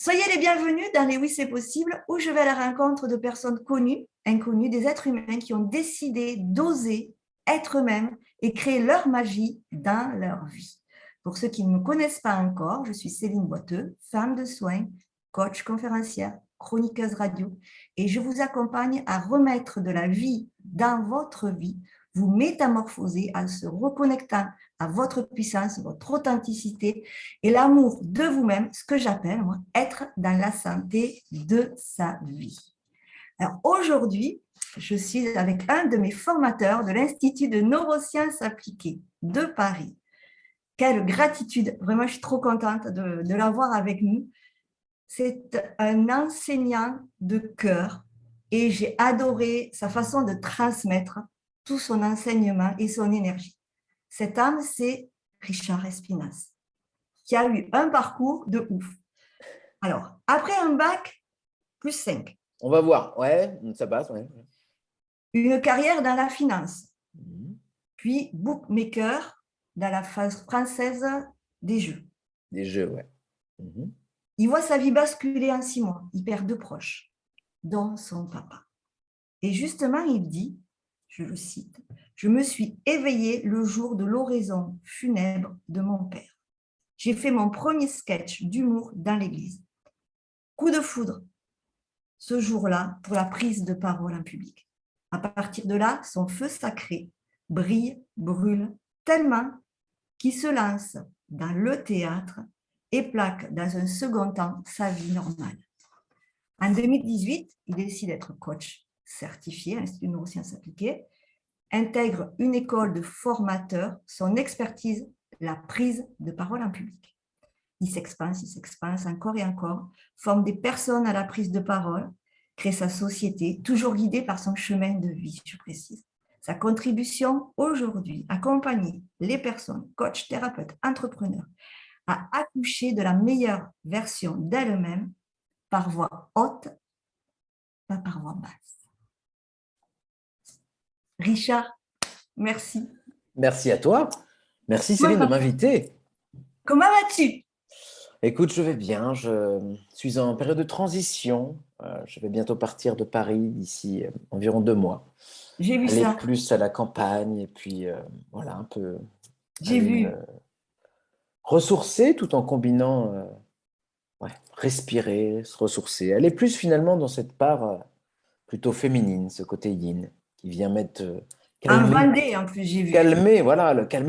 Soyez les bienvenus dans les Oui, c'est possible, où je vais à la rencontre de personnes connues, inconnues, des êtres humains qui ont décidé d'oser être eux-mêmes et créer leur magie dans leur vie. Pour ceux qui ne me connaissent pas encore, je suis Céline Boiteux, femme de soins, coach conférencière, chroniqueuse radio, et je vous accompagne à remettre de la vie dans votre vie, vous métamorphoser en se reconnectant à votre puissance, votre authenticité et l'amour de vous-même, ce que j'appelle, moi, être dans la santé de sa vie. Alors aujourd'hui, je suis avec un de mes formateurs de l'Institut de neurosciences appliquées de Paris. Quelle gratitude, vraiment, je suis trop contente de l'avoir avec nous. C'est un enseignant de cœur et j'ai adoré sa façon de transmettre tout son enseignement et son énergie. Cet homme, c'est Richard Espinas, qui a eu un parcours de ouf. Alors, après un bac, plus 5. On va voir, ouais, ça passe, ouais. Une carrière dans la finance, Mhm. puis bookmaker dans la phase française des jeux. Des jeux, ouais. Mhm. Il voit sa vie basculer en 6 mois. Il perd 2 proches, dont son papa. Et justement, il dit, je le cite, « Je me suis éveillé le jour de l'oraison funèbre de mon père. J'ai fait mon premier sketch d'humour dans l'église. Coup de foudre, ce jour-là, pour la prise de parole en public. À partir de là, son feu sacré brille, brûle tellement qu'il se lance dans le théâtre et plaque dans un second temps sa vie normale. En 2018, il décide d'être coach certifié à l'Institut de neurosciences appliquées, intègre une école de formateurs, son expertise, la prise de parole en public. Il s'expanse encore et encore, forme des personnes à la prise de parole, crée sa société, toujours guidée par son chemin de vie, je précise. Sa contribution aujourd'hui, accompagner les personnes, coachs, thérapeutes, entrepreneurs, à accoucher de la meilleure version d'elles-mêmes par voie haute, pas par voie basse. Richard, merci. Merci à toi. Merci Céline de m'inviter. Comment vas-tu? Écoute, je vais bien. Je suis en période de transition. Je vais bientôt partir de Paris d'ici environ 2 mois. J'ai vu Aller ça. plus à la campagne et puis voilà, un peu J'ai aller vu. me ressourcer tout en combinant respirer, se ressourcer. Aller plus finalement dans cette part plutôt féminine, ce côté yin, qui vient mettre En calmer. Vendée, en plus, j'ai vu. Calmer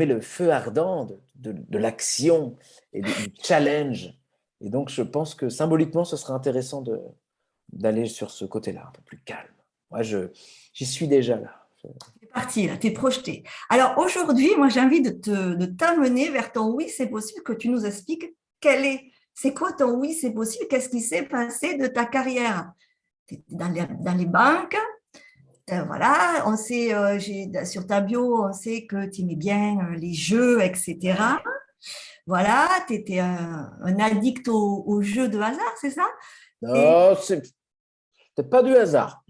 le feu ardent de l'action et du challenge. Et donc, je pense que symboliquement, ce serait intéressant d'aller sur ce côté-là, un peu plus calme. Moi, j'y suis déjà là. C'est parti, là, tu es projeté. Alors aujourd'hui, moi, j'ai envie de t'amener vers ton oui, c'est possible, que tu nous expliques c'est quoi ton oui, c'est possible, qu'est-ce qui s'est passé de ta carrière dans les banques. Voilà, on sait, sur ta bio, on sait que tu aimais bien les jeux, etc. Voilà, tu étais un addict aux jeux de hasard, c'est ça? Et Non, c'est pas du hasard.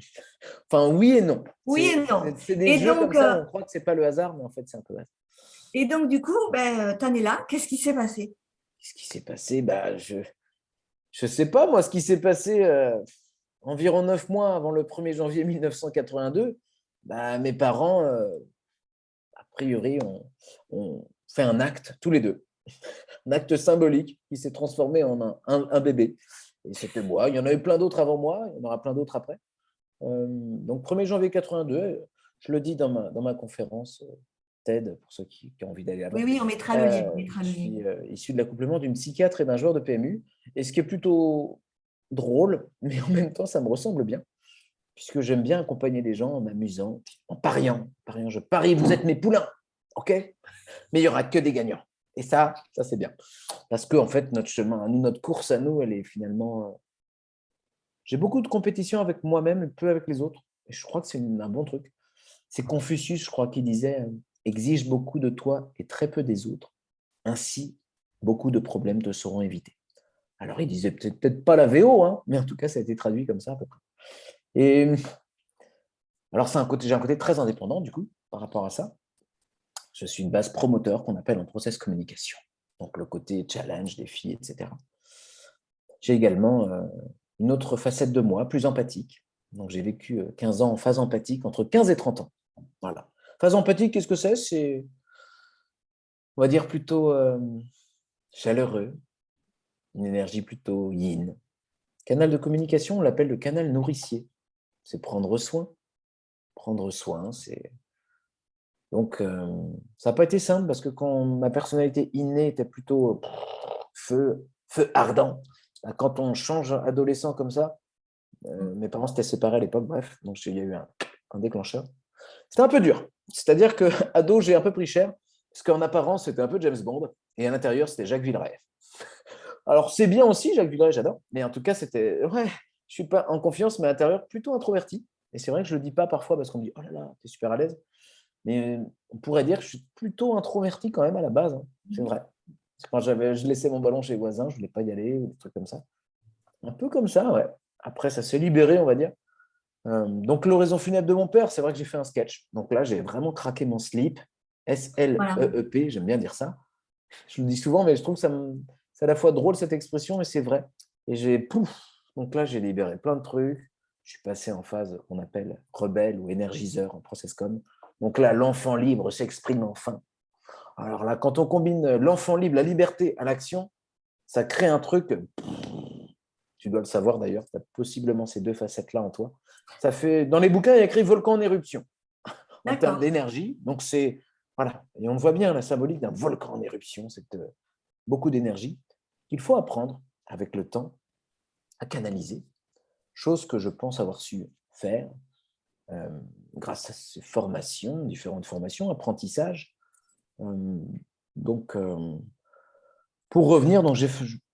Enfin, oui et non. oui et non. C'est des Et jeux donc, comme ça où on croit que c'est pas le hasard, mais en fait, c'est un peu le hasard. du coup, ben, tu en es là. Qu'est-ce qui s'est passé? Ce qui s'est passé, je sais pas, moi, ce qui s'est passé environ 9 mois avant le 1er janvier 1982, mes parents, a priori, ont fait un acte, tous les deux. Un acte symbolique qui s'est transformé en un bébé. Et c'était moi. Il y en a eu plein d'autres avant moi, il y en aura plein d'autres après. Donc, 1er janvier 82, je le dis dans ma conférence TED, pour ceux qui ont envie d'aller là-bas. Oui, on mettra le lien. Je suis issu de l'accouplement d'une psychiatre et d'un joueur de PMU. Et ce qui est plutôt drôle, mais en même temps, ça me ressemble bien, puisque j'aime bien accompagner des gens en m'amusant, en pariant. Je parie, vous êtes mes poulains, ok? Mais il n'y aura que des gagnants. Et ça c'est bien. Parce que, en fait, notre chemin, notre course à nous, elle est finalement. J'ai beaucoup de compétition avec moi-même et peu avec les autres. Et je crois que c'est un bon truc. C'est Confucius, je crois, qui disait exige beaucoup de toi et très peu des autres. Ainsi, beaucoup de problèmes te seront évités. Alors, il disait peut-être pas la VO, hein, mais en tout cas, ça a été traduit comme ça à peu près. Et alors, j'ai un côté très indépendant, du coup, par rapport à ça. Je suis une base promoteur qu'on appelle en process communication. Donc, le côté challenge, défi, etc. j'ai également une autre facette de moi, plus empathique. Donc, j'ai vécu 15 ans en phase empathique, entre 15 et 30 ans. Voilà. Phase empathique, qu'est-ce que c'est? C'est, on va dire, plutôt chaleureux, une énergie plutôt yin. Canal de communication, on l'appelle le canal nourricier. C'est prendre soin. Prendre soin, c'est... Donc, ça n'a pas été simple parce que quand ma personnalité innée était plutôt feu ardent, quand on change adolescent comme ça, mes parents s'étaient séparés à l'époque, bref, donc il y a eu un déclencheur. C'était un peu dur. C'est-à-dire qu'ado, j'ai un peu pris cher, parce qu'en apparence, c'était un peu James Bond, et à l'intérieur, c'était Jacques Villeray. Alors, c'est bien aussi, Jacques Villeray, j'adore, mais en tout cas, c'était, ouais, je suis pas en confiance, mais à l'intérieur, plutôt introverti. Et c'est vrai que je ne le dis pas parfois parce qu'on me dit, oh là là, tu es super à l'aise. Mais on pourrait dire que je suis plutôt introverti quand même à la base, hein. C'est vrai. Quand je laissais mon ballon chez les voisins, je ne voulais pas y aller, ou des trucs comme ça. Un peu comme ça, ouais. Après, ça s'est libéré, on va dire. Donc, l'oraison funèbre de mon père, c'est vrai que j'ai fait un sketch. Donc là, j'ai vraiment craqué mon slip. Voilà. S-L-E-E-P, j'aime bien dire ça. Je le dis souvent, mais je trouve que c'est à la fois drôle cette expression, mais c'est vrai. Et j'ai, pouf, donc là, j'ai libéré plein de trucs. Je suis passé en phase qu'on appelle rebelle ou énergiseur en processcom. Donc là, l'enfant libre s'exprime enfin. Alors là, quand on combine l'enfant libre, la liberté à l'action, ça crée un truc, tu dois le savoir d'ailleurs, tu as possiblement ces deux facettes-là en toi. Ça fait, dans les bouquins, il y a écrit volcan en éruption en termes D'accord. d'énergie. Donc c'est, voilà, et on voit bien la symbolique d'un volcan en éruption, c'est beaucoup d'énergie qu'il faut apprendre avec le temps à canaliser, chose que je pense avoir su faire euh, grâce à ces formations, différentes formations, apprentissages. Euh, donc, pour revenir, donc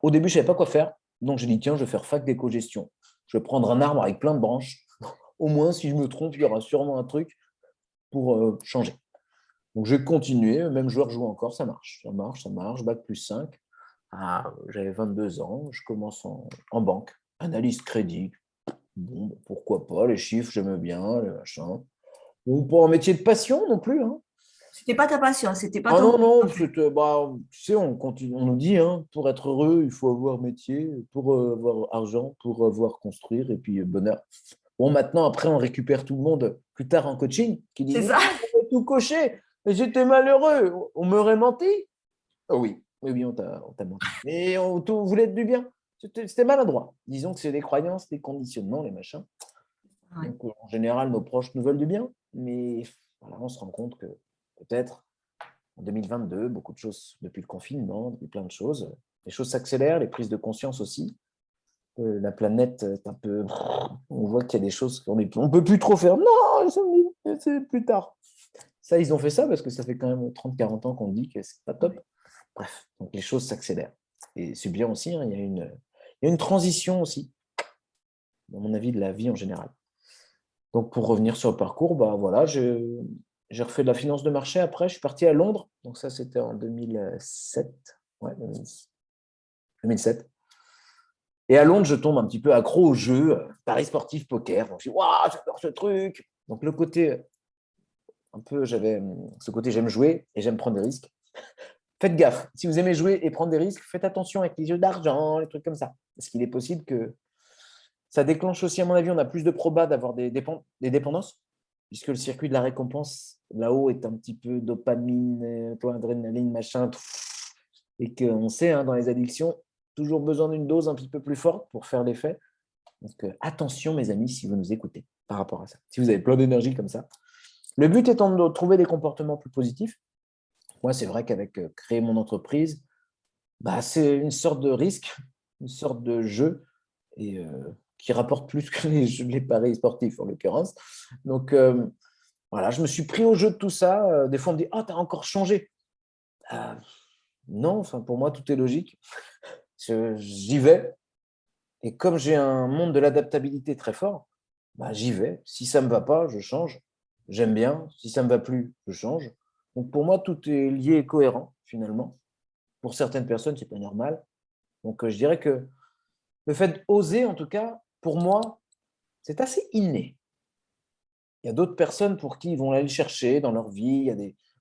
au début, je ne savais pas quoi faire. Donc, j'ai dit, tiens, je vais faire fac d'éco-gestion. Je vais prendre un arbre avec plein de branches. Au moins, si je me trompe, il y aura sûrement un truc pour changer. Donc, j'ai continué. Même joueur joue encore, ça marche. Ça marche, ça marche. Bac plus 5. Ah, j'avais 22 ans. Je commence en banque. Analyse crédit. Bon, pourquoi pas, les chiffres, j'aime bien, les machins. Ou pas un métier de passion non plus, hein. C'était pas ta passion, c'était pas Ah ton non, truc, non, en fait. bah, tu sais, on nous dit, hein, pour être heureux, il faut avoir métier, pour avoir argent, pour avoir construire, et puis bonheur. Bon, maintenant, après, on récupère tout le monde plus tard en coaching qui dit, C'est mais ça. non, j'avais tout coché, mais j'étais malheureux. On m'aurait menti? Ah oui, oui, oui, on t'a menti. Mais on voulait du bien. C'était maladroit. Disons que c'est des croyances, des conditionnements, les machins. Ouais. Donc, en général, nos proches nous veulent du bien, mais voilà, on se rend compte que peut-être en 2022, beaucoup de choses depuis le confinement, depuis plein de choses. Les choses s'accélèrent, les prises de conscience aussi. La planète est un peu. On voit qu'il y a des choses qu'on ne peut plus trop faire. Non, c'est plus tard. Ça, ils ont fait ça parce que ça fait quand même 30-40 ans qu'on dit que c'est pas top. Bref, donc les choses s'accélèrent. Et c'est bien aussi, hein, il y a une transition aussi, à mon avis, de la vie en général. Donc, pour revenir sur le parcours, bah, voilà, j'ai refait de la finance de marché après. Je suis parti à Londres. Donc, ça, c'était en 2007. Ouais, 2007. Et à Londres, je tombe un petit peu accro au jeu, paris sportif, poker. Donc, je dis, waouh, j'adore ce truc. Donc, le côté, un peu, j'avais ce côté, j'aime jouer et j'aime prendre des risques. Faites gaffe. Si vous aimez jouer et prendre des risques, faites attention avec les jeux d'argent, les trucs comme ça. Parce qu'il est possible que ça déclenche aussi, à mon avis, on a plus de probas d'avoir des dépendances, puisque le circuit de la récompense, là-haut, est un petit peu dopamine, adrénaline, machin, et qu'on sait, hein, dans les addictions, toujours besoin d'une dose un petit peu plus forte pour faire l'effet. Donc, attention, mes amis, si vous nous écoutez par rapport à ça. Si vous avez plein d'énergie comme ça. Le but étant de trouver des comportements plus positifs. Moi, c'est vrai qu'avec créer mon entreprise, bah, c'est une sorte de risque, une sorte de jeu, et qui rapporte plus que les paris sportifs en l'occurrence. Donc voilà, je me suis pris au jeu de tout ça. Des fois, on me dit, ah, t'as encore changé. Euh, non, enfin, pour moi, tout est logique. J'y vais. Et comme j'ai un monde de l'adaptabilité très fort, bah, j'y vais. Si ça ne me va pas, je change. J'aime bien. Si ça ne me va plus, je change. Donc pour moi, tout est lié et cohérent, finalement. Pour certaines personnes, ce n'est pas normal. Donc je dirais que le fait d'oser, en tout cas, pour moi, c'est assez inné. Il y a d'autres personnes pour qui ils vont aller le chercher dans leur vie.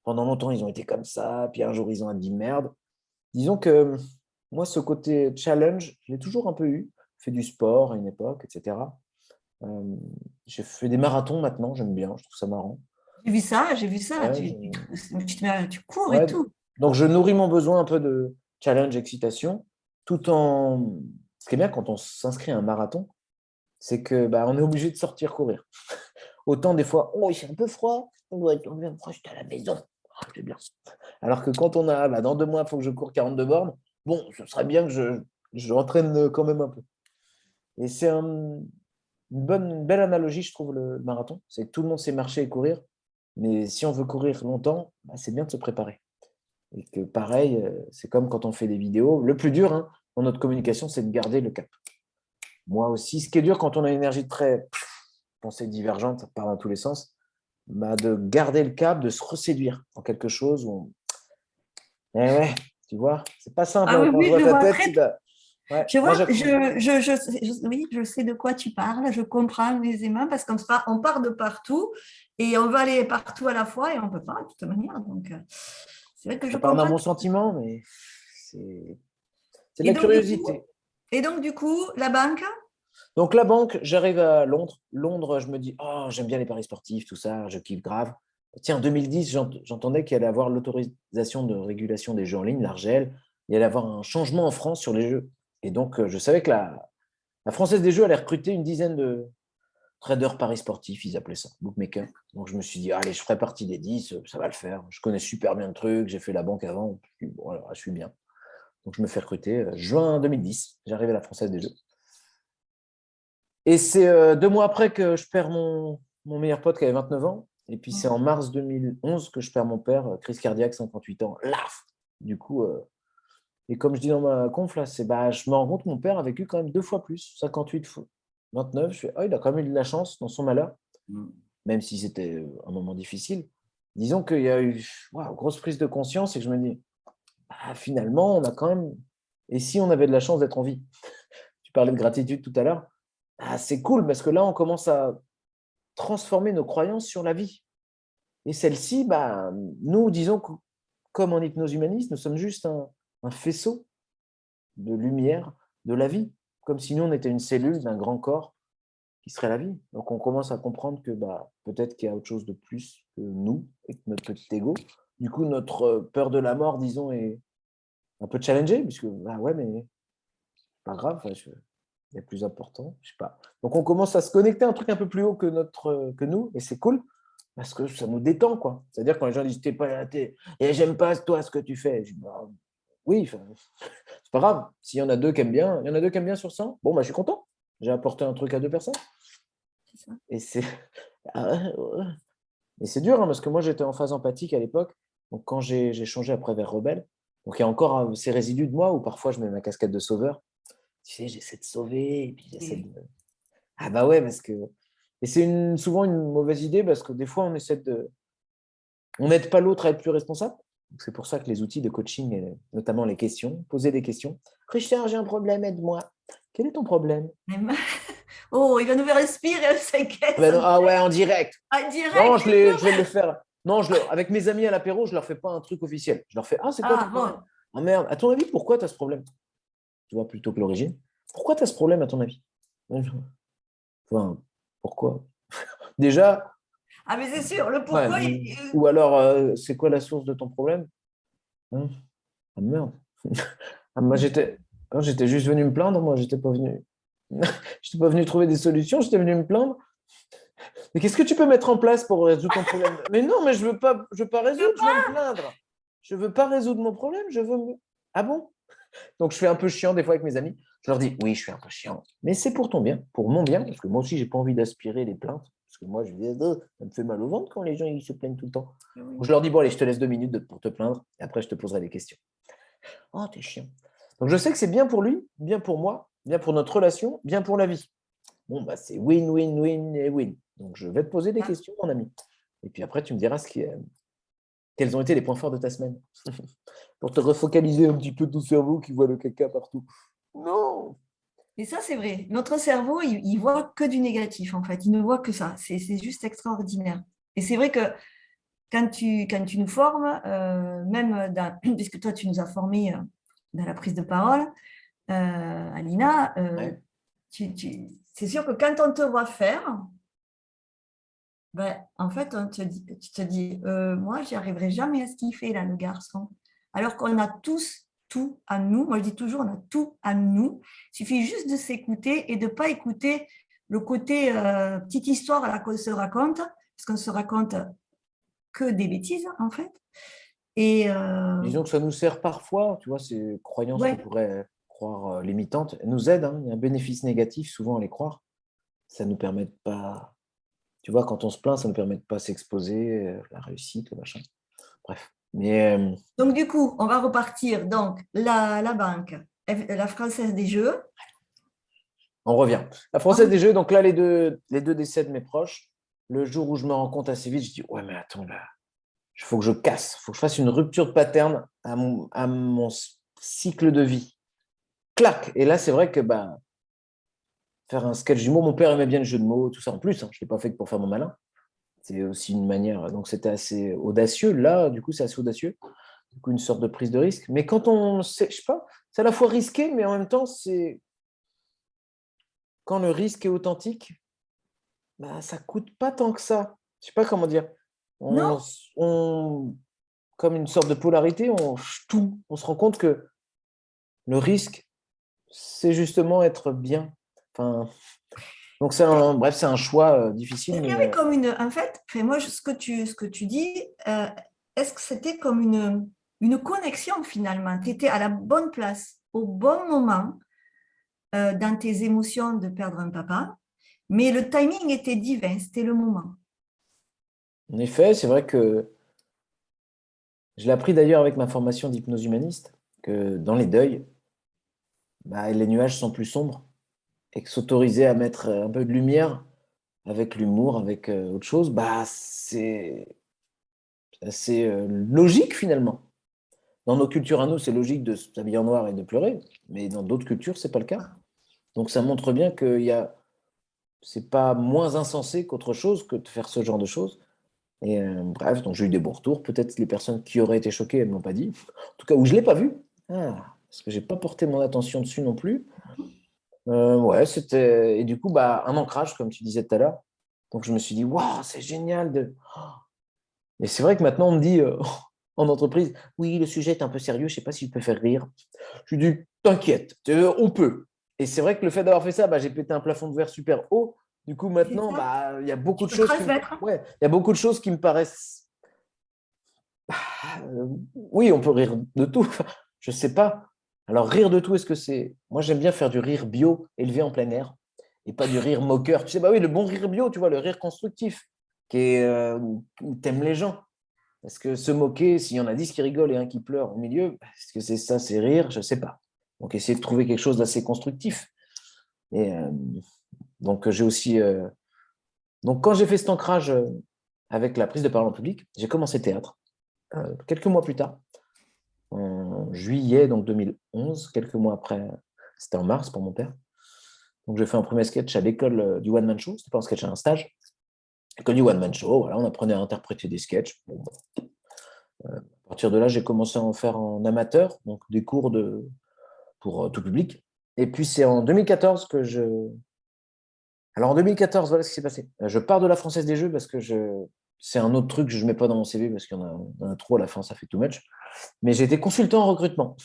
Pendant longtemps, ils ont été comme ça, puis un jour, ils ont dit merde. Disons que moi, ce côté challenge, je l'ai toujours un peu eu. J'ai fait du sport à une époque, etc. J'ai fait des marathons maintenant, j'aime bien, je trouve ça marrant. J'ai vu ça. Ouais, Tu cours et ouais. tout. Donc, je nourris mon besoin un peu de challenge, excitation, tout en… Ce qui est bien quand on s'inscrit à un marathon, c'est que bah, on est obligé de sortir courir. Autant des fois, oh, il fait un peu froid, on doit être bien proche à la maison. Ah, c'est bien. Alors que quand on a, bah, dans 2 mois, il faut que je cours 42 bornes, bon, ce serait bien que je entraîne quand même un peu. Et c'est une belle analogie, je trouve, le marathon. C'est que tout le monde sait marcher et courir, mais si on veut courir longtemps, bah, c'est bien de se préparer. Et que pareil, c'est comme quand on fait des vidéos. Le plus dur hein, dans notre communication, c'est de garder le cap. Moi aussi, ce qui est dur quand on a une énergie très pensée divergente, ça part dans tous les sens, bah, de garder le cap, de se reséduire en quelque chose où eh ouais, tu vois, c'est pas simple Ah hein, oui, quand je oui, vois je ta vois tête. très. Ouais, Je moi, vois, oui, je sais de quoi tu parles, je comprends aisément parce on part de partout et on veut aller partout à la fois et on ne peut pas de toute manière. Donc, c'est vrai que je ça part d'un comprends. bon sentiment, mais c'est de Et la donc, du coup, curiosité. la banque, Donc, la banque, j'arrive à Londres. Londres, je me dis, oh, j'aime bien les paris sportifs, tout ça, je kiffe grave. Tiens, en 2010, j'entendais qu'il allait avoir l'autorisation de régulation des jeux en ligne, l'ARGEL. Il allait avoir un changement en France sur les jeux. Et donc, je savais que la Française des Jeux allait recruter une dizaine de traders paris sportifs, ils appelaient ça, bookmakers. Donc, je me suis dit, allez, je ferai partie des 10, ça va le faire. Je connais super bien le truc, j'ai fait la banque avant. Puis, bon, alors, je suis bien. Donc, je me fais recruter. Juin 2010, j'arrive à la Française des Jeux. Et c'est 2 mois après que je perds mon meilleur pote qui avait 29 ans. Et puis c'est en mars 2011 que je perds mon père, crise cardiaque, 58 ans. Laf. Du coup, et comme je dis dans ma conf, là, bah, je me rends compte que mon père a vécu quand même 2 fois plus, 58 fois 29. Je fais, oh, il a quand même eu de la chance dans son malheur, même si c'était un moment difficile. Disons qu'il y a eu une grosse prise de conscience et que je me dis, ah, finalement, on a quand même. Et si on avait de la chance d'être en vie? Tu parlais de gratitude tout à l'heure. Ah, c'est cool parce que là, on commence à transformer nos croyances sur la vie. Et celle-ci, bah, nous, disons que, comme en hypnose humaniste, nous sommes juste un faisceau de lumière de la vie, comme si nous, on était une cellule d'un grand corps qui serait la vie. Donc, on commence à comprendre que bah, peut-être qu'il y a autre chose de plus que nous et que notre petit ego. Du coup, notre peur de la mort, disons, est un peu challengée, puisque, bah ouais, mais pas grave, il y a plus important, je sais pas. Donc, on commence à se connecter à un truc un peu plus haut que nous, et c'est cool. Parce que ça nous détend, quoi. C'est-à-dire quand les gens disent t'es pas et j'aime pas toi ce que tu fais. Je dis, bah, oui, c'est pas grave. S'il y en a deux qui aiment bien, il y en a deux qui aiment bien sur 100. Bon, bah, je suis content. J'ai apporté un truc à 2 personnes. c'est ça. Et c'est ah ouais, ouais. Et c'est dur, hein, parce que moi, j'étais en phase empathique à l'époque. Donc, quand j'ai changé après vers Rebelle, donc il y a encore ces résidus de moi où parfois je mets ma casquette de sauveur. Tu sais, j'essaie de sauver, et puis j'essaie de. Ah bah ouais, parce que. Et c'est souvent une mauvaise idée parce que des fois, on n'aide pas l'autre à être plus responsable. C'est pour ça que les outils de coaching, notamment les questions, poser des questions. Richard, j'ai un problème, aide-moi. Quel est ton problème? Oh, il va nous faire respirer, elle s'inquiète. Ben non, ah ouais, en direct. Ah, Non, direct. je vais le faire. Non, avec mes amis à l'apéro, je leur fais pas un truc officiel. Je leur fais, ah, c'est quoi ton Ah, problème? bon. Ah merde, à ton avis, pourquoi tu as ce problème? Tu vois, plutôt que l'origine. Pourquoi tu as ce problème, à ton avis? Enfin, pourquoi? Déjà, Ah, mais c'est sûr, le ouais, pourquoi. ou alors, c'est quoi la source de ton problème? Hein. Ah merde. Ah, moi, j'étais juste venu me plaindre, moi, j'étais pas venu trouver des solutions, j'étais venu me plaindre. Mais qu'est-ce que tu peux mettre en place pour résoudre ton problème? Mais non, mais je veux pas résoudre, je veux me plaindre. Je veux pas résoudre mon problème, je veux me. Ah bon? Donc, je fais un peu chiant des fois avec mes amis. Je leur dis, oui, je suis un peu chiant, mais c'est pour ton bien, pour mon bien, parce que moi aussi, j'ai pas envie d'aspirer les plaintes. Parce que moi, je dis, oh, ça me fait mal au ventre quand les gens ils se plaignent tout le temps. Donc, je leur dis, bon, allez, je te laisse 2 minutes pour te plaindre, et après, je te poserai des questions. Oh, t'es chiant. Donc, je sais que c'est bien pour lui, bien pour moi, bien pour notre relation, bien pour la vie. Bon, bah, c'est win, win, win et win. Donc, je vais te poser des questions, mon ami. Et puis après, tu me diras quels ont été les points forts de ta semaine. Pour te refocaliser un petit peu ton cerveau qui voit le caca partout. Non. Et ça, c'est vrai. Notre cerveau, il voit que du négatif, en fait. Il ne voit que ça. C'est juste extraordinaire. Et c'est vrai que quand tu nous formes, puisque toi, tu nous as formés dans la prise de parole, Alina, Ouais. c'est sûr que quand on te voit faire, ben, en fait, tu te dis, moi, j'y arriverai jamais à ce qu'il fait là, le garçon. Alors qu'on a tous tout à nous. Moi, je dis toujours, on a tout à nous. Il suffit juste de s'écouter et de ne pas écouter le côté petite histoire là, qu'on se raconte, parce qu'on se raconte que des bêtises, en fait. Et Disons que ça nous sert parfois, tu vois, ces croyances qu'on ouais, pourrait croire limitantes, elles nous aident, hein. Il y a un bénéfice négatif souvent à les croire. Ça nous permet de pas, tu vois, quand on se plaint, ça ne nous permet de pas s'exposer, la réussite, le machin. Bref. Mais donc, du coup, on va repartir. Donc, la banque, la Française des Jeux. on revient. La Française des Jeux, donc là, les deux décès de mes proches, le jour où je me rends compte assez vite, je dis, ouais, mais attends, là, il faut que je casse, il faut que je fasse une rupture de pattern à mon cycle de vie. Clac. Et là, c'est vrai que bah, faire un sketch d'humour, mon père aimait bien le jeu de mots, tout ça en plus, hein, je ne l'ai pas fait que pour faire mon malin. C'est aussi une manière, donc c'était assez audacieux. Là, du coup, c'est assez audacieux. Du coup, une sorte de prise de risque. Mais quand on sait, je sais pas, c'est à la fois risqué, mais en même temps, c'est quand le risque est authentique, bah, ça coûte pas tant que ça. Je sais pas comment dire. On, Non, on, comme une sorte de polarité, on se rend compte que le risque, c'est justement être bien. Enfin, donc bref, c'est un choix difficile, est-ce qu'il y mais avait comme une. En fait, enfin, moi, ce que tu dis, est-ce que c'était comme une connexion finalement? Tu étais à la bonne place, au bon moment, dans tes émotions de perdre un papa, mais le timing était divin, c'était le moment. en effet, c'est vrai que je l'ai appris d'ailleurs avec ma formation d'hypnose humaniste, que dans les deuils, bah, les nuages sont plus sombres et que s'autoriser à mettre un peu de lumière avec l'humour, avec autre chose, bah, c'est assez logique finalement. Dans nos cultures à nous, c'est logique de s'habiller en noir et de pleurer, mais dans d'autres cultures, c'est pas le cas. Donc ça montre bien que c'est pas moins insensé qu'autre chose que de faire ce genre de choses. Et bref, donc j'ai eu des bons retours. Peut-être les personnes qui auraient été choquées, elles ne m'ont pas dit. En tout cas, où je ne l'ai pas vu. Ah, parce que j'ai pas porté mon attention dessus non plus. Ouais, c'était. Et du coup, bah, un ancrage, comme tu disais tout à l'heure. Donc je me suis dit, waouh, c'est génial de. Et c'est vrai que maintenant, on me dit en entreprise, oui, le sujet est un peu sérieux, je ne sais pas si je peux faire rire. Je lui dis, t'inquiète, on peut. Et c'est vrai que le fait d'avoir fait ça, bah, j'ai pété un plafond de verre super haut. Du coup, C'est maintenant, ça? bah, il y a beaucoup Tu de peux choses qui me... transmettre. Ouais, il y a beaucoup de choses qui me paraissent. Oui, on peut rire de tout. Je ne sais pas. Alors, rire de tout, est-ce que c'est. Moi, j'aime bien faire du rire bio, élevé en plein air, et pas du rire moqueur. Tu sais, bah oui, le bon rire bio, tu vois, le rire constructif, où t'aimes les gens. Est-ce que se moquer, s'il y en a 10 qui rigolent et un qui pleure au milieu, est-ce que c'est ça, c'est rire? Je ne sais pas. Donc, essayer de trouver quelque chose d'assez constructif. Et donc, j'ai aussi. Donc, quand j'ai fait cet ancrage avec la prise de parole en public, j'ai commencé le théâtre quelques mois plus tard, en juillet donc 2011, quelques mois après, c'était en mars pour mon père. Donc, j'ai fait un premier sketch à l'école du One Man Show. C'était pas un sketch, un stage. École du One Man Show, voilà, on apprenait à interpréter des sketchs. Bon, à partir de là, j'ai commencé à en faire en amateur, donc des cours pour tout public. Et puis, c'est en 2014 que je. Alors, en 2014, voilà ce qui s'est passé. Je pars de la Française des Jeux parce que c'est un autre truc que je ne mets pas dans mon CV parce qu'il y en a trop à la fin, ça fait too much. Mais j'ai été consultant en recrutement.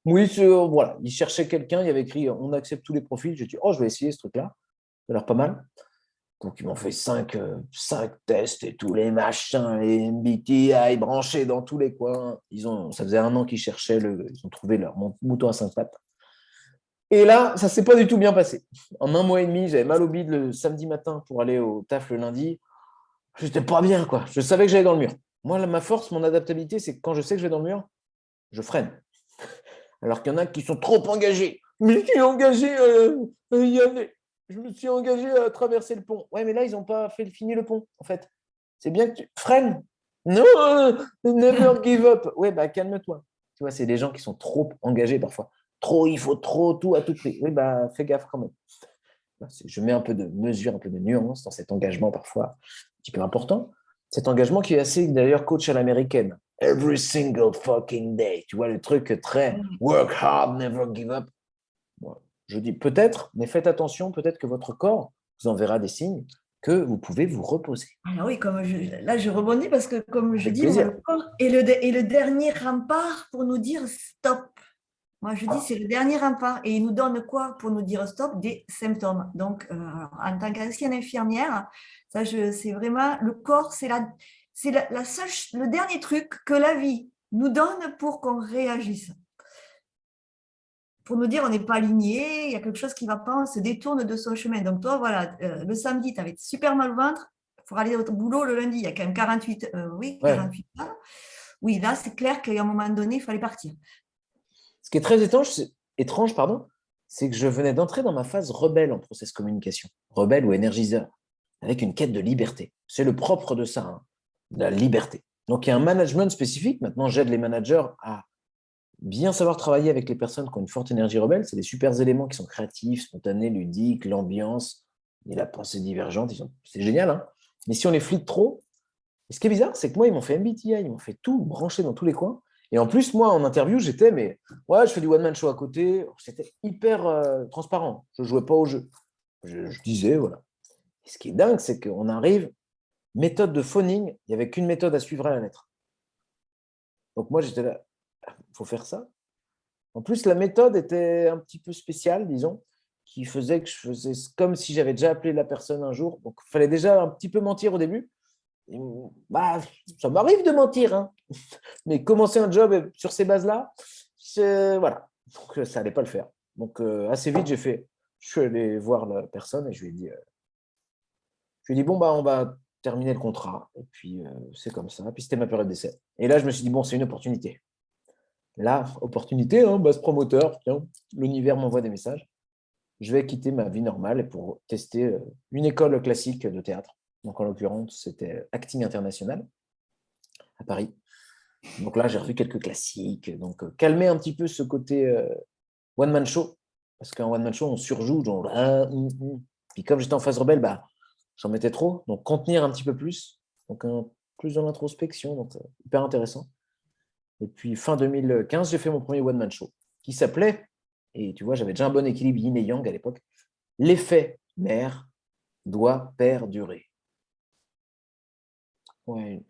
Oui, voilà, ils cherchaient quelqu'un, il y avait écrit on accepte tous les profils. J'ai dit oh, je vais essayer ce truc-là. Ça a l'air pas mal. Donc, ils m'ont fait cinq tests et tous les machins, les MBTI branchés dans tous les coins. Ça faisait un an qu'ils cherchaient, ils ont trouvé leur mouton à cinq pattes. Et là, ça ne s'est pas du tout bien passé. En un mois et demi, j'avais mal au bide le samedi matin pour aller au taf le lundi. J'étais pas bien, quoi. Je savais que j'allais dans le mur. Moi, ma force, mon adaptabilité, c'est que quand je sais que je vais dans le mur, je freine. Alors qu'il y en a qui sont trop engagés. Mais je suis engagé à y aller. Je me suis engagé à traverser le pont. Ouais, mais là, ils n'ont pas fini le pont, en fait. C'est bien que tu freines. Non, never give up. Ouais, bah calme-toi. Tu vois, c'est des gens qui sont trop engagés parfois. Trop, il faut trop, tout à tout prix. Oui, bah fais gaffe quand même. Je mets un peu de mesure, un peu de nuance dans cet engagement parfois un petit peu important. Cet engagement qui est assez, d'ailleurs, coach à l'américaine. every single fucking day. Tu vois, le truc très work hard, never give up. Bon, je dis peut-être, mais faites attention, peut-être que votre corps vous enverra des signes que vous pouvez vous reposer. Alors oui, là je rebondis parce que comme je Avec dis, moi, plaisir. le corps est le dernier rempart pour nous dire stop. Moi je dis c'est le dernier rempart et il nous donne quoi pour nous dire stop? Des symptômes. Donc alors, en tant qu'ancienne infirmière, c'est vraiment le corps, la seule, le dernier truc que la vie nous donne pour qu'on réagisse. Pour nous dire on n'est pas aligné, il y a quelque chose qui ne va pas, on se détourne de son chemin. Donc toi, voilà, le samedi, tu avais super mal au ventre, pour aller au boulot le lundi, il y a quand même 48, Ouais. 48 heures. Oui, là, c'est clair qu'à un moment donné, il fallait partir. Ce qui est très étrange, c'est que je venais d'entrer dans ma phase rebelle en process communication, rebelle ou énergiseur, avec une quête de liberté. C'est le propre de ça, hein, la liberté. Donc, il y a un management spécifique. Maintenant, j'aide les managers à bien savoir travailler avec les personnes qui ont une forte énergie rebelle. C'est des super éléments qui sont créatifs, spontanés, ludiques, l'ambiance et la pensée divergente. C'est génial, hein. Mais si on les flique trop, et ce qui est bizarre, c'est que moi, ils m'ont fait MBTI, ils m'ont fait tout brancher dans tous les coins. Et en plus, moi, en interview, ouais, je fais du one-man show à côté. C'était hyper transparent. Je ne jouais pas au jeu. Je disais, voilà. Et ce qui est dingue, c'est qu'on arrive, méthode de phoning, il n'y avait qu'une méthode à suivre à la lettre. Donc moi, j'étais là, il faut faire ça. En plus, la méthode était un petit peu spéciale, disons, qui faisait que je faisais comme si j'avais déjà appelé la personne un jour. Donc, il fallait déjà un petit peu mentir au début. Et, bah, ça m'arrive de mentir, hein. Mais commencer un job sur ces bases-là, voilà. Donc, ça n'allait pas le faire. Donc, assez vite, je suis allé voir la personne et je lui ai dit, bon, bah, on va terminer le contrat. Et puis, c'est comme ça. Puis, c'était ma période d'essai. Et là, je me suis dit, bon, c'est une opportunité. Là, opportunité, hein, ce promoteur, tiens, l'univers m'envoie des messages. Je vais quitter ma vie normale pour tester une école classique de théâtre. Donc, en l'occurrence, c'était Acting International à Paris. Donc là, j'ai revu quelques classiques. Donc, calmer un petit peu ce côté one-man show. Parce qu'en one-man show, on surjoue. Genre, Puis comme j'étais en phase rebelle, bah, j'en mettais trop. Donc, contenir un petit peu plus. Donc, plus dans l'introspection. Donc, hyper intéressant. Et puis, fin 2015, j'ai fait mon premier one-man show qui s'appelait, et tu vois, j'avais déjà un bon équilibre yin et yang à l'époque, l'effet mère doit perdurer. Ouais,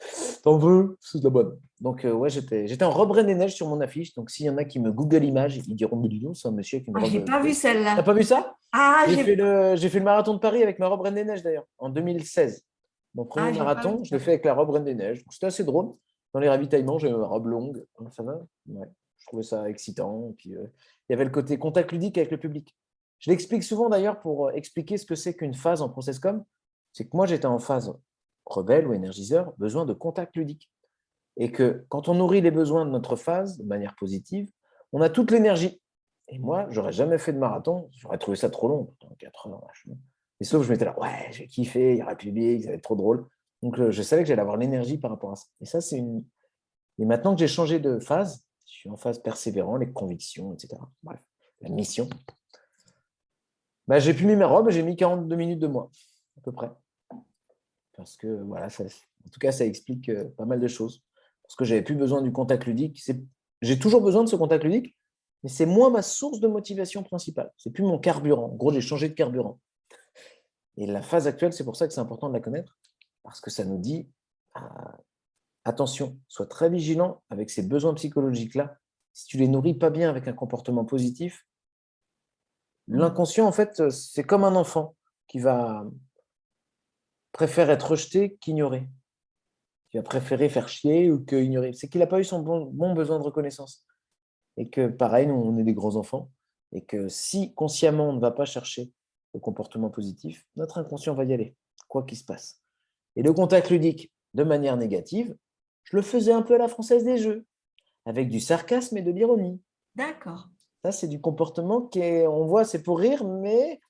t'en veux? C'est de la bonne. Donc, ouais, j'étais en robe Reine des Neiges sur mon affiche. Donc, s'il y en a qui me Google Images, ils diront, mais dis donc, c'est un monsieur avec une Ah, je n'ai robe pas vu bleue. T'as celle-là. pas vu ça? Ah, J'ai fait le marathon de Paris avec ma robe Reine des Neiges, d'ailleurs, en 2016. Mon premier j'ai pas vu marathon, je ça. l'ai fait avec la robe Reine des Neiges. C'était assez drôle. Dans les ravitaillements, j'ai ma robe longue. Ça va? Ouais. Je trouvais ça excitant. Et puis, il y avait le côté contact ludique avec le public. Je l'explique souvent, d'ailleurs, pour expliquer ce que c'est qu'une phase en process com. C'est que moi, j'étais en phase rebelle ou énergiseur, besoin de contact ludique. Et que quand on nourrit les besoins de notre phase de manière positive, on a toute l'énergie. Et moi, j'aurais jamais fait de marathon, j'aurais trouvé ça trop long, 4 heures. Vachement. Et sauf que je m'étais là, ouais, j'ai kiffé, il y aura le public, ça va être trop drôle. Donc, je savais que j'allais avoir l'énergie par rapport à ça. Et ça, c'est une. Et maintenant que j'ai changé de phase, je suis en phase persévérant, les convictions, etc. Bref, la mission. Bah, j'ai pu mis ma robe, j'ai mis 42 minutes de moins, à peu près. Parce que, voilà, en tout cas, ça explique pas mal de choses. Parce que j'avais plus besoin du contact ludique. J'ai toujours besoin de ce contact ludique, mais c'est moins ma source de motivation principale. C'est plus mon carburant. En gros, j'ai changé de carburant. Et la phase actuelle, c'est pour ça que c'est important de la connaître, parce que ça nous dit, attention, sois très vigilant avec ces besoins psychologiques-là. Si tu les nourris pas bien avec un comportement positif, l'inconscient, en fait, c'est comme un enfant qui va préférer être rejeté qu'ignoré. Qui va préférer faire chier ou que ignorer. C'est qu'il n'a pas eu son bon besoin de reconnaissance. Et que pareil, nous, on est des grands enfants. Et que si consciemment, on ne va pas chercher le comportement positif, notre inconscient va y aller, quoi qu'il se passe. Et le contact ludique, de manière négative, je le faisais un peu à la française des jeux, avec du sarcasme et de l'ironie. D'accord. Ça, c'est du comportement on voit, c'est pour rire, mais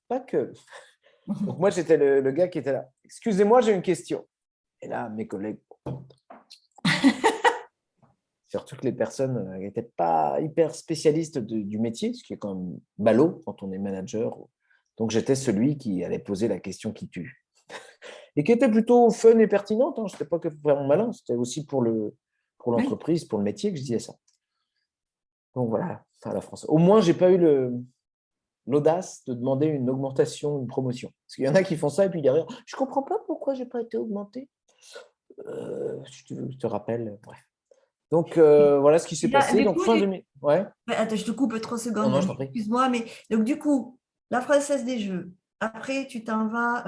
pas que. Donc moi, j'étais le gars qui était là. Excusez-moi, j'ai une question. Et là, mes collègues, surtout que les personnes n'étaient pas hyper spécialistes du métier, ce qui est quand même ballot quand on est manager. Donc, j'étais celui qui allait poser la question qui tue. et qui était plutôt fun et pertinente. Hein. Je n'étais pas que vraiment malin, c'était aussi pour l'entreprise, pour le métier que je disais ça. Donc voilà, à la France. Au moins, je n'ai pas eu l'audace de demander une augmentation, une promotion. Parce qu'il y en a qui font ça et puis derrière, je ne comprends pas pourquoi je n'ai pas été augmenté. Je te rappelle, bref. Donc voilà ce qui s'est Là, passé. du Donc coup, fin 2000. Ouais. attends, je te coupe 3 Non, secondes, non, je t'en prie. excuse-moi, mais donc du coup, la Française des Jeux. Après, tu t'en vas.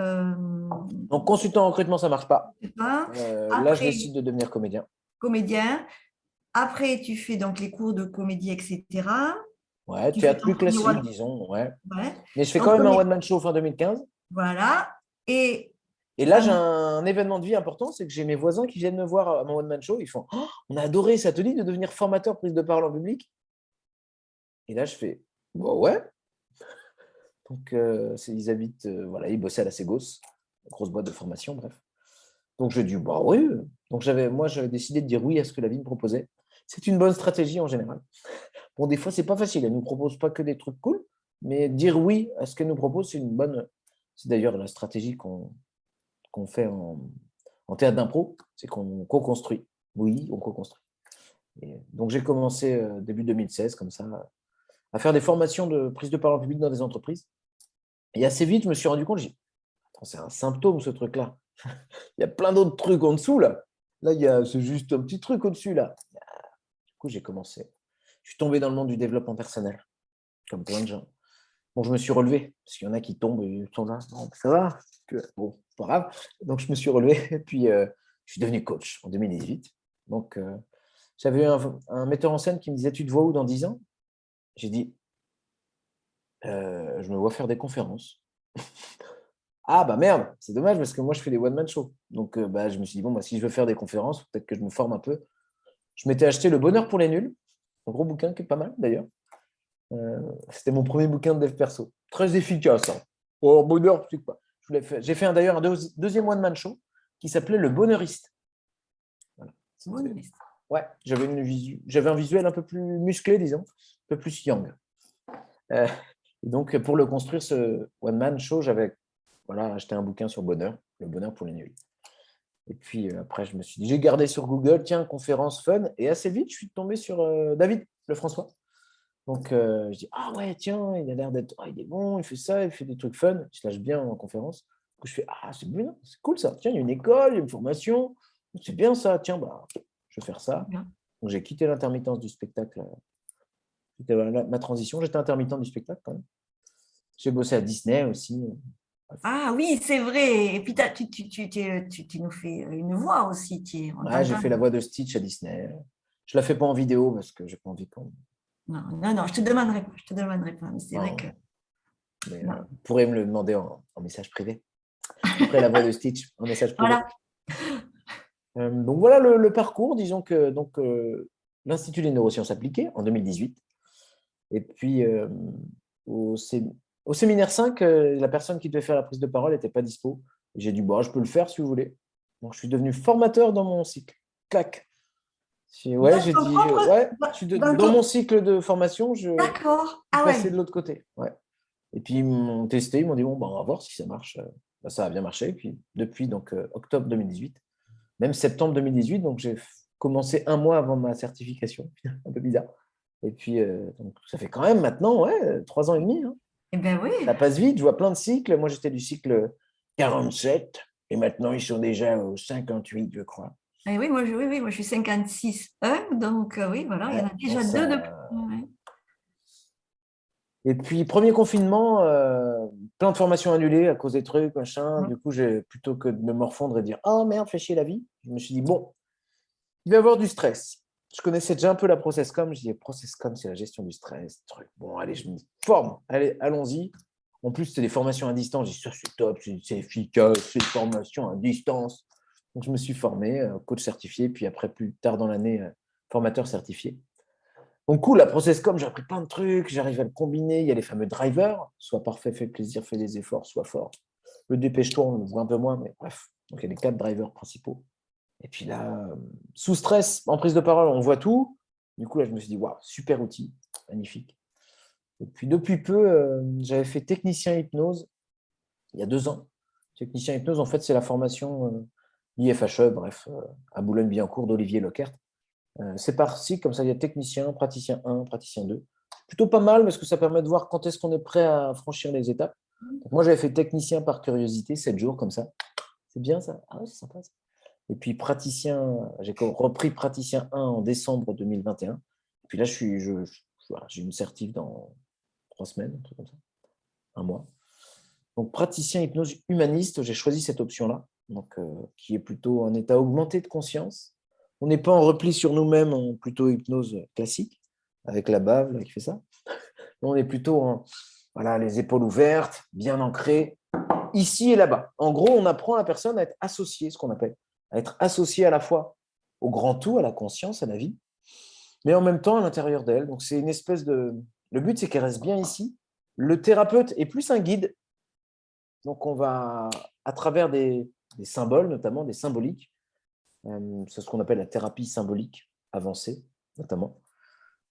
Donc consultant en recrutement, ça ne marche pas. Je sais pas. Là, je Après, décide de devenir comédien. comédien. Après, tu fais donc les cours de comédie, etc. Ouais, Tu fais théâtre ton plus premier classique, one. disons. Ouais. Ouais. Mais je fais Ton quand même un premier. one-man show fin 2015. Voilà. Et Et là, j'ai un événement de vie important, c'est que j'ai mes voisins qui viennent me voir à mon one-man show. Ils font oh, on a adoré, ça te dit de devenir formateur prise de parole en public. Et là, je fais bah ouais. Donc, ils habitent, voilà, ils bossaient à la Ségos, grosse boîte de formation, bref. Donc, j'ai dit bah oui. Donc, j'avais décidé de dire oui à ce que la vie me proposait. C'est une bonne stratégie en général. Bon, des fois, c'est pas facile. Elle ne nous propose pas que des trucs cool, mais dire oui à ce qu'elle nous propose, c'est une bonne. C'est d'ailleurs la stratégie qu'on fait en théâtre d'impro, c'est qu'on co-construit. Oui, on co-construit. Et donc, j'ai commencé début 2016, comme ça, à faire des formations de prise de parole publique dans des entreprises. Et assez vite, je me suis rendu compte, j'ai dit, attends, c'est un symptôme, ce truc-là. Il y a plein d'autres trucs en dessous, là. Là, c'est juste un petit truc au-dessus, là. Du coup, j'ai commencé. Je suis tombé dans le monde du développement personnel, comme plein de gens. Bon, je me suis relevé, parce qu'il y en a qui tombent et ils sont là. Bon, ça va. Bon, pas grave. Donc, je me suis relevé et puis je suis devenu coach en 2018. Donc, j'avais un metteur en scène qui me disait, tu te vois où dans 10 ans? J'ai dit, je me vois faire des conférences. Ah, bah merde, c'est dommage parce que moi, je fais des one-man shows. Donc, je me suis dit, bon, si je veux faire des conférences, peut-être que je me forme un peu. Je m'étais acheté Le Bonheur pour les nuls, un gros bouquin qui est pas mal d'ailleurs. C'était mon premier bouquin de dev perso. Très efficace. Hein. Oh, bonheur, je sais pas. J'ai fait d'ailleurs un deuxième one-man show qui s'appelait Le Bonheuriste. Voilà. Ouais, j'avais un visuel un peu plus musclé, disons, un peu plus young. Donc, pour le construire, ce one-man show, j'avais acheté un bouquin sur bonheur, Le Bonheur pour les nuls. Et puis après, je me suis dit, j'ai gardé sur Google, tiens, conférence fun. Et assez vite, je suis tombé sur David Lefrançois. Donc, je dis, ah ouais, tiens, il a l'air d'être, il est bon, il fait ça, il fait des trucs fun. Je lâche bien en conférence. Donc, je fais, ah, c'est bien, c'est cool ça. Tiens, il y a une école, il y a une formation. C'est bien ça. Tiens, je vais faire ça. Donc, j'ai quitté l'intermittence du spectacle. C'était ma transition. J'étais intermittent du spectacle quand même. J'ai bossé à Disney aussi. Ah oui, c'est vrai. Et puis, tu nous fais une voix aussi. On Ouais, j'ai t'entend. fait la voix de Stitch à Disney. Je la fais pas en vidéo parce que j'ai pas envie qu'on. Non, non, non, je te demanderai pas. Je te demanderai pas. Mais c'est vrai que. Mais, Non. vous pourrez me le demander en message privé. Après la voix de Stitch en message privé. Voilà. Donc voilà le parcours. Disons que l'Institut des neurosciences appliquées en 2018. Et puis au séminaire 5, la personne qui devait faire la prise de parole n'était pas dispo. J'ai dit, je peux le faire si vous voulez. Donc je suis devenu formateur dans mon cycle. Clac. Ouais, j'ai dit, ouais, dans mon cycle de formation, je D'accord. suis Ah passé ouais. de l'autre côté. Ouais. Et puis ils m'ont testé, ils m'ont dit, bon, on va voir si ça marche. Ça a bien marché. Et puis depuis octobre 2018, même septembre 2018, donc j'ai commencé un mois avant ma certification, un peu bizarre. Et puis, donc, ça fait quand même maintenant 3 ans et demi. Hein. Eh bien oui. Ça passe vite, je vois plein de cycles. Moi, j'étais du cycle 47 et maintenant, ils sont déjà au 58, je crois. Eh oui, oui, moi je suis 56 donc oui, voilà, il y en Ouais, a déjà deux de plus. Ouais. Et puis, premier confinement, plein de formations annulées à cause des trucs, machin. Ouais. Du coup, plutôt que de me morfondre et dire oh merde, fais chier la vie, je me suis dit bon, il va y avoir du stress. Je connaissais déjà un peu la ProcessCom. Je disais ProcessCom, c'est la gestion du stress. Truc. Bon, allez, je me forme. Allez, allons-y. En plus, c'était des formations à distance. J'ai dit ça, c'est top, c'est efficace, c'est des formations à distance. Donc, je me suis formé, coach certifié, puis après, plus tard dans l'année, formateur certifié. Donc, cool, la ProcessCom, j'ai appris plein de trucs, j'arrive à le combiner. Il y a les fameux drivers, soit parfait, fait plaisir, fait des efforts, soit fort. Le dépêche-toi, on le voit un peu moins, mais bref. Donc, il y a les 4 drivers principaux. Et puis là, sous stress, en prise de parole, on voit tout. Du coup, là, je me suis dit, waouh, super outil, magnifique. Et puis, depuis peu, j'avais fait technicien hypnose il y a 2 ans. Technicien hypnose, en fait, c'est la formation IFHE, bref, à Boulogne-Billancourt d'Olivier Leckert. C'est par cycle, comme ça, il y a technicien, praticien 1, praticien 2. Plutôt pas mal parce que ça permet de voir quand est-ce qu'on est prêt à franchir les étapes. Donc, moi, j'avais fait technicien par curiosité, 7 jours comme ça. C'est bien ça? Ah oui, c'est sympa ça. Et puis praticien, j'ai repris praticien 1 en décembre 2021. Et puis là, voilà, j'ai une certif dans 3 semaines, un truc comme ça, un mois. Donc praticien hypnose humaniste, j'ai choisi cette option-là, donc, qui est plutôt un état augmenté de conscience. On n'est pas en repli sur nous-mêmes, en plutôt hypnose classique, avec la bave là, qui fait ça. On est plutôt en, voilà, les épaules ouvertes, bien ancrées, ici et là-bas. En gros, on apprend à la personne à être associée, ce qu'on appelle, à être associée à la fois au grand tout, à la conscience, à la vie, mais en même temps à l'intérieur d'elle. Donc c'est une espèce de... Le but, c'est qu'elle reste bien ici. Le thérapeute est plus un guide. Donc on va, à travers des symboles, notamment des symboliques, c'est ce qu'on appelle la thérapie symbolique avancée, notamment.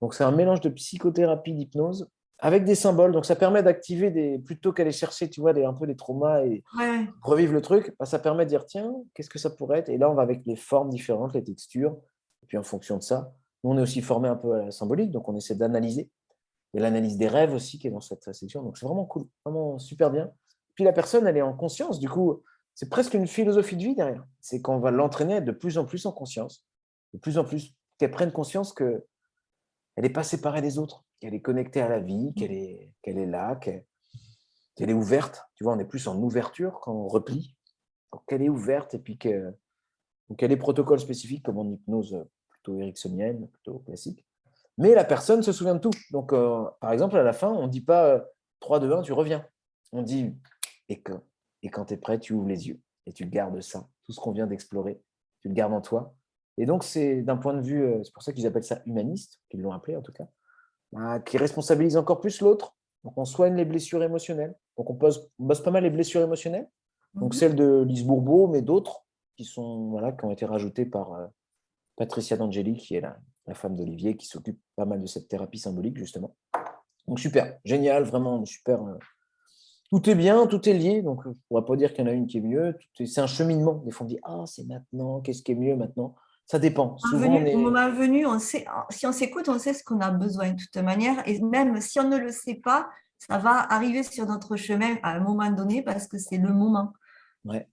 Donc c'est un mélange de psychothérapie, d'hypnose, avec des symboles. Donc ça permet d'activer plutôt qu'aller chercher, tu vois, un peu des traumas et Ouais. revivre le truc, bah, ça permet de dire, tiens, qu'est-ce que ça pourrait être? Et là, on va avec les formes différentes, les textures. Et puis en fonction de ça, nous, on est aussi formé un peu à la symbolique, donc on essaie d'analyser. Il y a l'analyse des rêves aussi qui est dans cette section. Donc c'est vraiment cool, vraiment super bien. Puis la personne, elle est en conscience. Du coup, c'est presque une philosophie de vie derrière. C'est qu'on va l'entraîner à être de plus en plus en conscience, de plus en plus qu'elle prenne conscience qu'elle n'est pas séparée des autres, qu'elle est connectée à la vie, qu'elle est là, qu'elle est ouverte. Tu vois, on est plus en ouverture qu'en repli. Donc qu'elle est ouverte et puis qu'elle donc, il y a des protocoles spécifiques comme en hypnose plutôt ericksonienne, plutôt classique. Mais la personne se souvient de tout. Donc, par exemple, à la fin, on ne dit pas 3, 2, 1, tu reviens. On dit et quand tu es prêt, tu ouvres les yeux et tu gardes ça. Tout ce qu'on vient d'explorer, tu le gardes en toi. Et donc, c'est d'un point de vue, c'est pour ça qu'ils appellent ça humaniste, qu'ils l'ont appelé en tout cas, qui responsabilise encore plus l'autre. Donc, on soigne les blessures émotionnelles. Donc, on bosse pas mal les blessures émotionnelles. Donc, celles de Lise Bourbeau, mais d'autres qui ont été rajoutées par Patricia D'Angeli, qui est la femme d'Olivier, qui s'occupe pas mal de cette thérapie symbolique, justement. Donc, super, génial, vraiment super. Tout est bien, tout est lié. Donc, on ne pourra pas dire qu'il y en a une qui est mieux. C'est un cheminement. Des fois, on dit, ah, c'est maintenant, qu'est-ce qui est mieux maintenant? Ça dépend. Souvent, on Au est. moment venu, on sait, si on s'écoute, on sait ce qu'on a besoin de toute manière. Et même si on ne le sait pas, ça va arriver sur notre chemin à un moment donné parce que c'est le moment. Ouais.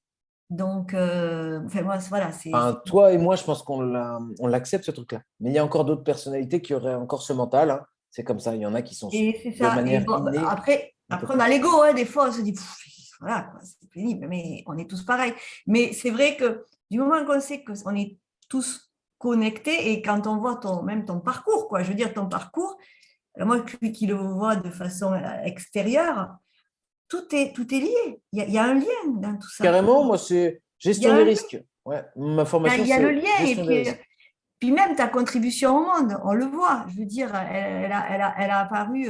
Donc, enfin, moi, voilà, Enfin, toi et moi, je pense qu'on l'accepte, ce truc-là. Mais il y a encore d'autres personnalités qui auraient encore ce mental, hein. C'est comme ça. Il y en a qui sont et c'est de ça. Et manière bon, innée. après, on a l'ego, hein, des fois, on se dit, pff, voilà, quoi, c'est pénible, mais on est tous pareils. Mais c'est vrai que du moment qu'on sait qu'on est tous connectés et quand on voit même ton parcours, quoi, je veux dire, ton parcours, moi qui le vois de façon extérieure, tout est lié. Il y a un lien dans tout ça. Carrément, moi, c'est Il y gestion a des un lien, risques. Ouais. Ma formation, il y a le c'est lien. Et gestion des risques. puis même ta contribution au monde, on le voit. Je veux dire, elle a apparu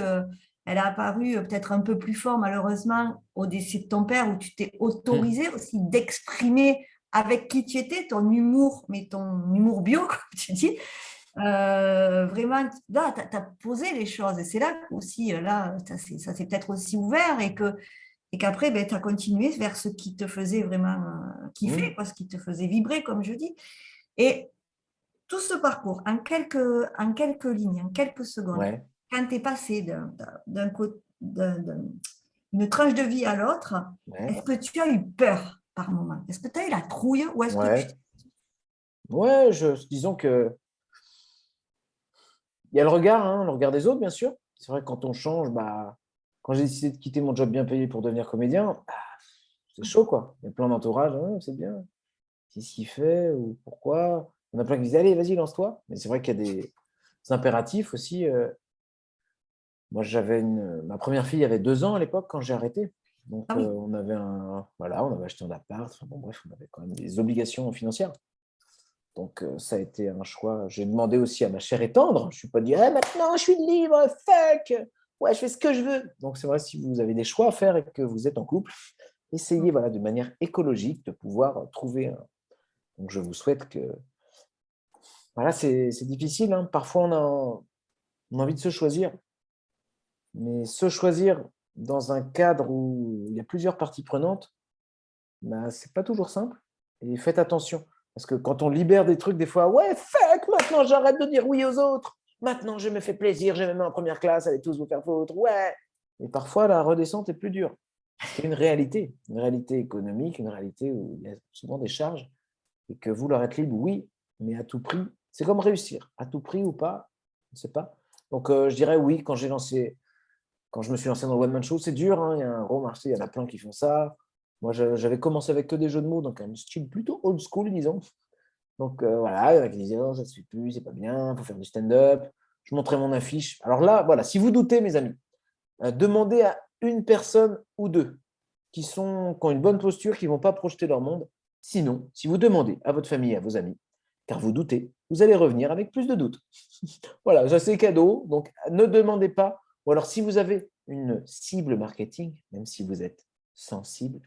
peut-être un peu plus fort, malheureusement, au décès de ton père, où tu t'es Hum, autorisé aussi d'exprimer avec qui tu étais, ton humour, mais ton humour bio, comme tu dis. Vraiment, là, tu as posé les choses. Et c'est là aussi, là, ça s'est peut-être aussi ouvert et qu'après, ben, tu as continué vers ce qui te faisait vraiment kiffer, hum. quoi, ce qui te faisait vibrer, comme je dis. Et tout ce parcours, en quelques lignes, en quelques secondes, Ouais. quand tu es passé d'une tranche de vie à l'autre, Ouais. est-ce que tu as eu peur par moment? Est-ce que tu as eu la trouille ou est-ce que tu... Ouais. Ouais, disons que il y a le regard des autres, bien sûr. C'est vrai que quand on change, bah, quand j'ai décidé de quitter mon job bien payé pour devenir comédien, bah, c'est chaud, quoi. Il y a plein d'entourage, ouais, c'est bien. Qu'est-ce qu'il fait ou pourquoi? Il y en a plein qui disent, allez, vas-y, lance-toi. Mais c'est vrai qu'il y a des impératifs aussi. Moi, ma première fille avait 2 ans à l'époque quand j'ai arrêté. Donc, Ah oui, voilà, on avait acheté un appart. Enfin, bon, bref, on avait quand même des obligations financières. Donc, ça a été un choix. J'ai demandé aussi à ma chère et tendre. Je ne suis pas dit, ah, maintenant, je suis libre, fuck. Ouais, je fais ce que je veux. Donc, c'est vrai, si vous avez des choix à faire et que vous êtes en couple, essayez, voilà, de manière écologique de pouvoir trouver. Donc, je vous souhaite que. Voilà, c'est difficile, hein. Parfois, on a envie de se choisir. Mais se choisir dans un cadre où il y a plusieurs parties prenantes, bah, c'est pas toujours simple. Et faites attention. Parce que quand on libère des trucs, des fois, ouais, fuck, maintenant j'arrête de dire oui aux autres. Maintenant je me fais plaisir, j'ai même en première classe, allez tous vous faire foutre. Ouais. Et parfois, la redescente est plus dure. C'est une réalité économique, une réalité où il y a souvent des charges et que vouloir être libre, oui, mais à tout prix. C'est comme réussir, à tout prix ou pas, je ne sais pas. Donc, je dirais oui, quand je me suis lancé dans le one-man show, c'est dur, hein, il y a un gros marché, il y en a plein qui font ça. Moi, j'avais commencé avec que des jeux de mots, donc un style plutôt old school, disons. Donc voilà, il y en a qui disaient, oh, ça ne se fait plus, c'est pas bien, il faut faire du stand-up. Je montrais mon affiche. Alors là, voilà, si vous doutez, mes amis, demandez à une personne ou deux qui ont une bonne posture, qui ne vont pas projeter leur monde. Sinon, si vous demandez à votre famille, à vos amis, car vous doutez, vous allez revenir avec plus de doutes. Voilà, ça c'est cadeau. Donc, ne demandez pas. Ou alors, si vous avez une cible marketing, même si vous êtes sensible,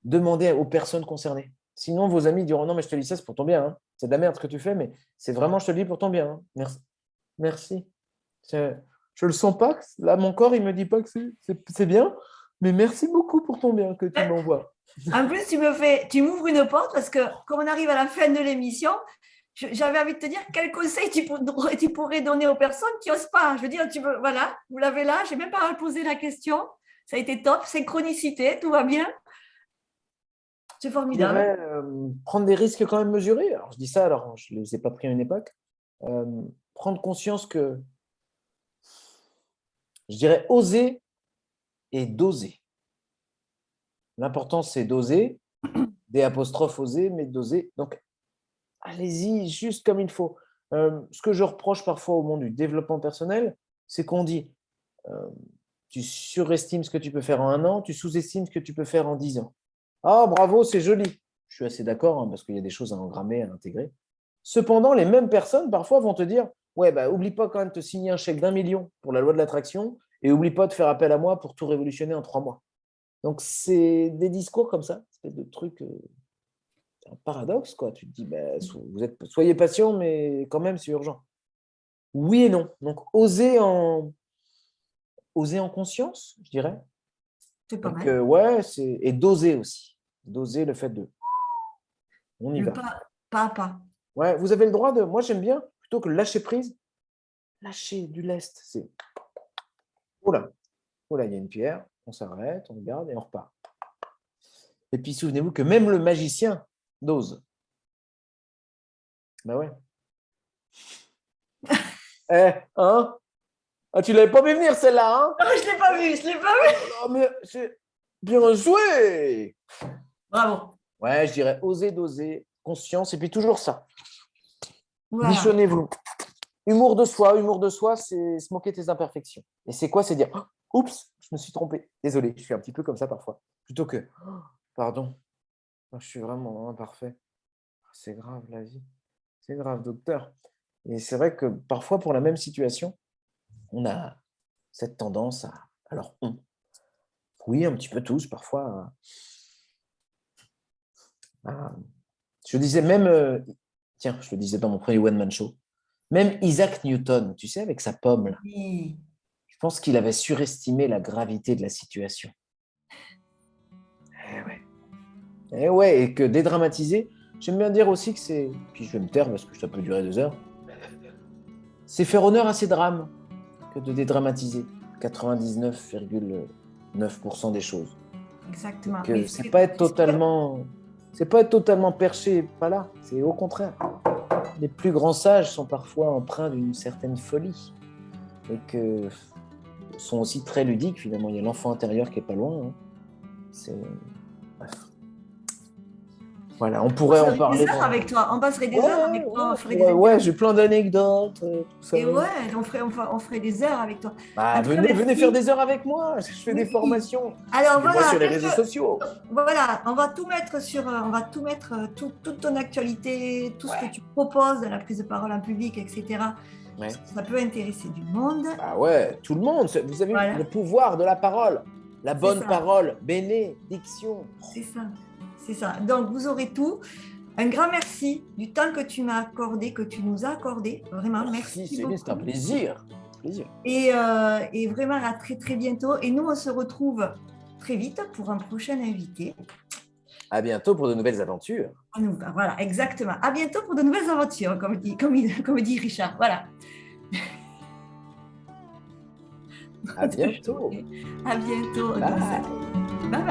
demandez aux personnes concernées. Sinon, vos amis diront non, mais je te dis ça, c'est pour ton bien. Hein. C'est de la merde ce que tu fais, mais c'est vraiment, je te le dis pour ton bien. Hein. Merci. Merci. Je ne le sens pas. Là, mon corps, il ne me dit pas que c'est bien, mais merci beaucoup pour ton bien que tu m'envoies. En plus, tu m'ouvres une porte parce que comme on arrive à la fin de l'émission, j'avais envie de te dire quel conseil tu pourrais donner aux personnes qui n'osent pas. Je veux dire, voilà, vous l'avez là, je n'ai même pas posé la question. Ça a été top, synchronicité, tout va bien. C'est formidable. Je dirais, prendre des risques quand même mesurés. Alors, je dis ça, alors je ne les ai pas pris à une époque. Prendre conscience que, je dirais, oser et doser. L'important, c'est d'oser, des apostrophes oser, mais doser. Donc, allez-y juste comme il faut. Ce que je reproche parfois au monde du développement personnel, c'est qu'on dit tu surestimes ce que tu peux faire en 1 an, tu sous-estimes ce que tu peux faire en 10 ans. Ah, bravo, c'est joli. Je suis assez d'accord, hein, parce qu'il y a des choses à engrammer, à intégrer. Cependant, les mêmes personnes, parfois, vont te dire ouais, bah, oublie pas quand même de te signer un chèque d'1 million pour la loi de l'attraction et oublie pas de faire appel à moi pour tout révolutionner en 3 mois. Donc, c'est des discours comme ça, espèce de truc, un paradoxe, quoi. Tu te dis bah, soyez patient, mais quand même, c'est urgent. Oui et non. Donc, oser en conscience, je dirais. C'est pas Donc, mal. ouais, et doser aussi. Doser le fait de. On y Le va. pas à pas. Ouais, vous avez le droit de. Moi, j'aime bien, plutôt que lâcher prise, lâcher du lest. C'est. Oh là, il y a une pierre, on s'arrête, on regarde et on repart. Et puis, souvenez-vous que même le magicien dose. Ben ouais. Hein? Ah, tu l'avais pas vu venir celle-là, hein? Non, je ne l'ai pas vu, je ne l'ai pas vu. Oh, mais c'est bien joué! Bravo. Ouais, je dirais oser, doser, conscience, et puis toujours ça. Voilà. Bichonnez-vous. Humour de soi, c'est se moquer de tes imperfections. Et c'est quoi? C'est dire oups, je me suis trompé. Désolé, je suis un petit peu comme ça parfois. Plutôt que pardon, je suis vraiment imparfait. C'est grave la vie. C'est grave, docteur. Et c'est vrai que parfois, pour la même situation, on a cette tendance à. Alors, oui, un petit peu tous, parfois. Je disais même. Tiens, je le disais dans mon premier one-man show. Même Isaac Newton, tu sais, avec sa pomme, là. Oui. Je pense qu'il avait surestimé la gravité de la situation. Eh ouais, et que dédramatiser, j'aime bien dire aussi que c'est, puis je vais me taire parce que ça peut durer 2 heures, c'est faire honneur à ces drames que de dédramatiser 99,9% des choses. Exactement. Que c'est pas être totalement perché, pas là, c'est au contraire. Les plus grands sages sont parfois empreints d'une certaine folie et que sont aussi très ludiques finalement. Il y a l'enfant intérieur qui est pas loin. Hein. C'est bref. Voilà, on pourrait en parler. Des heures avec toi. On passerait des heures avec toi. On ferait des Ouais, j'ai plein d'anecdotes. Tout ça. Et ouais, on ferait des heures avec toi. Bah, venez faire des heures avec moi. Je fais des formations. Alors voilà, sur les réseaux sociaux. Voilà, on va tout mettre toute ton actualité, tout ce que tu proposes dans la prise de parole en public, etc. Ouais. Ça peut intéresser du monde. Ah ouais, tout le monde. Vous avez le pouvoir de la parole, la bonne parole, bénédiction. C'est ça. C'est ça. Donc, vous aurez tout. Un grand merci du temps que tu m'as accordé, que tu nous as accordé. Vraiment, merci beaucoup. C'est un plaisir. Et vraiment, à très, très bientôt. Et nous, on se retrouve très vite pour un prochain invité. À bientôt pour de nouvelles aventures. Voilà, exactement. À bientôt pour de nouvelles aventures, comme dit Richard. Voilà. À bientôt. À bientôt. Bye. Bye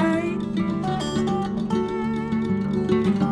bye.